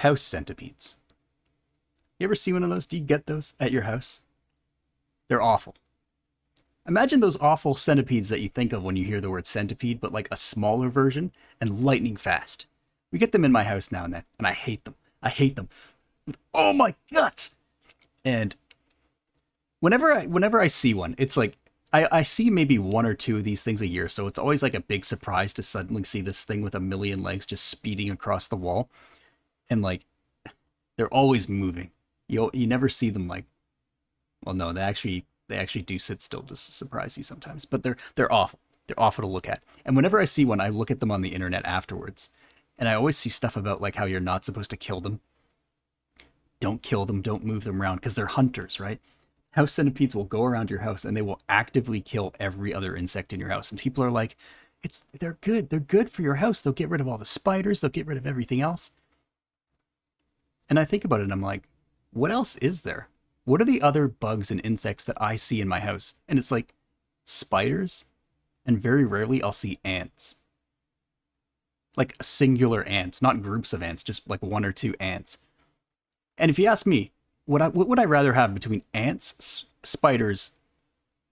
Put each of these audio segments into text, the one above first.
house centipedes. You ever see one of those? Do you get those at your house? They're awful. Imagine those awful centipedes that you think of when you hear the word centipede, but like a smaller version and lightning fast. We get them in my house now and then, and I hate them. I hate them with all my guts. And whenever I see one, it's like I see maybe one or two of these things a year, so it's always like a big surprise to suddenly see this thing with a million legs just speeding across the wall. And like they're always moving. You never see them like, well, no, they actually do sit still to surprise you sometimes, but they're awful. They're awful to look at. And whenever I see one, I look at them on the internet afterwards, and I always see stuff about like how you're not supposed to kill them. Don't kill them, don't move them around, because they're hunters, right? House centipedes will go around your house and they will actively kill every other insect in your house. And people are like, they're good. They're good for your house. They'll get rid of all the spiders. They'll get rid of everything else. And I think about it and I'm like, what else is there? What are the other bugs and insects that I see in my house? And it's like spiders, and very rarely I'll see ants. Like singular ants, not groups of ants, just like one or two ants. And if you ask me, what would I rather have between ants, spiders,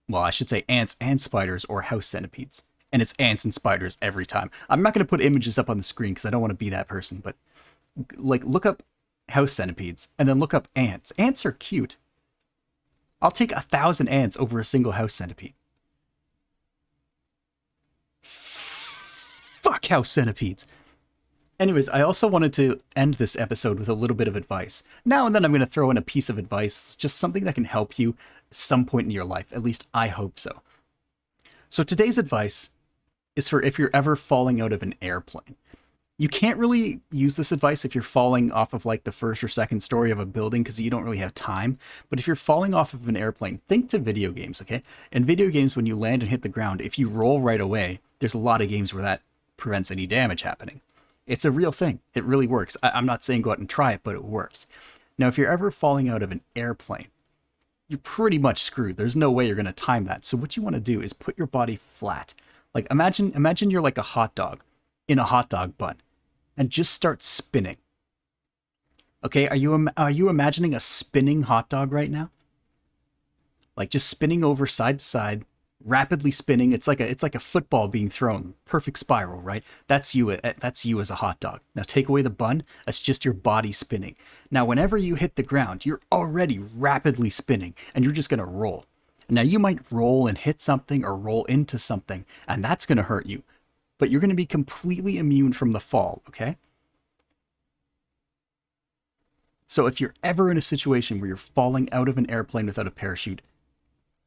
well, I should say ants and spiders, or house centipedes? And it's ants and spiders every time. I'm not going to put images up on the screen because I don't want to be that person, but like look up house centipedes and then look up ants. Ants are cute. I'll take 1,000 ants over a single house centipede. Fuck house centipedes. Anyways, I also wanted to end this episode with a little bit of advice. Now and then I'm going to throw in a piece of advice, just something that can help you at some point in your life. At least I hope so. So today's advice is for if you're ever falling out of an airplane. You can't really use this advice if you're falling off of like the first or second story of a building because you don't really have time. But if you're falling off of an airplane, think to video games, okay? In video games, when you land and hit the ground, if you roll right away, there's a lot of games where that prevents any damage happening. It's a real thing. It really works. I'm not saying go out and try it, but it works. Now, if you're ever falling out of an airplane, you're pretty much screwed. There's no way you're going to time that. So what you want to do is put your body flat. Like imagine you're like a hot dog in a hot dog bun and just start spinning. Okay, are you imagining a spinning hot dog right now? Like just spinning over side to side, rapidly spinning. It's like a football being thrown. Perfect spiral, right? That's you as a hot dog. Now take away the bun, that's just your body spinning. Now whenever you hit the ground, you're already rapidly spinning and you're just going to roll. Now you might roll and hit something or roll into something, and that's going to hurt you. But you're going to be completely immune from the fall, okay? So if you're ever in a situation where you're falling out of an airplane without a parachute,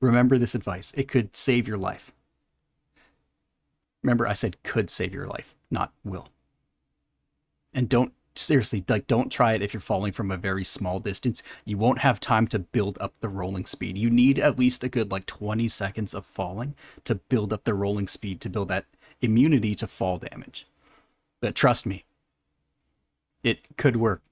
remember this advice. It could save your life. Remember, I said could save your life, not will. And seriously, don't try it if you're falling from a very small distance. You won't have time to build up the rolling speed. You need at least a good 20 seconds of falling to build up the rolling speed to build that immunity to fall damage. But trust me, it could work.